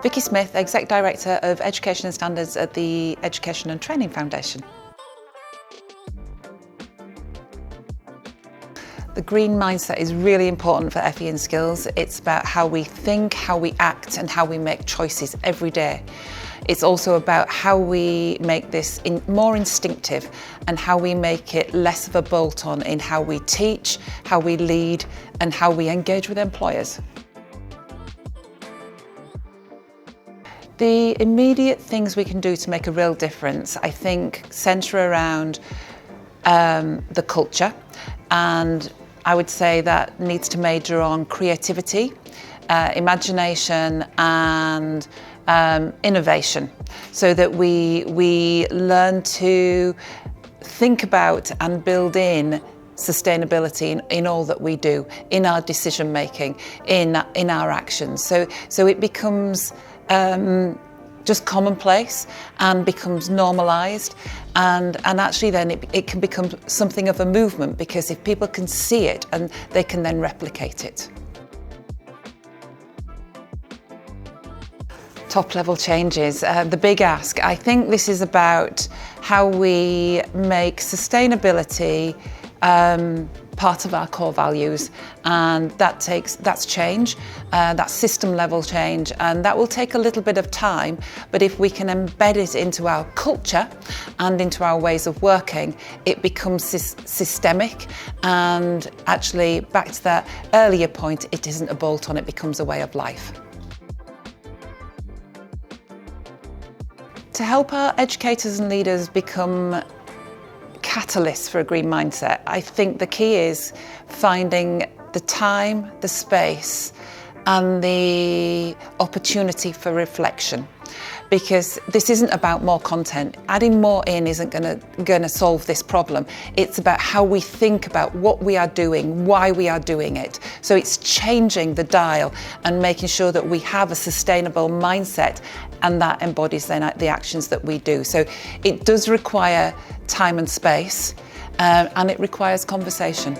Vikki Smith, Exec Director of Education and Standards at the Education and Training Foundation. The green mindset is really important for FE and skills. It's about how we think, how we act and how we make choices every day. It's also about how we make this more instinctive and how we make it less of a bolt-on in how we teach, how we lead and how we engage with employers. The immediate things we can do to make a real difference, I think, centre around the culture, and I would say that needs to major on creativity, imagination and innovation, so that we learn to think about and build in sustainability in all that we do, in our decision making, in our actions. So it becomes just commonplace and becomes normalised, and actually then it can become something of a movement, because if people can see it and they can then replicate it. Top level changes, the big ask. I think this is about how we make sustainability part of our core values, and that's change, that's system level change, and that will take a little bit of time, but if we can embed it into our culture and into our ways of working, it becomes systemic, and actually, back to that earlier point, it isn't a bolt-on, it becomes a way of life. To help our educators and leaders become catalysts for a green mindset, I think the key is finding the time, the space and the opportunity for reflection, because this isn't about more content. Adding more in isn't going to solve this problem. It's about how we think about what we are doing, why we are doing it. So it's changing the dial and making sure that we have a sustainable mindset, and that embodies then the actions that we do. So it does require time and space, and it requires conversation.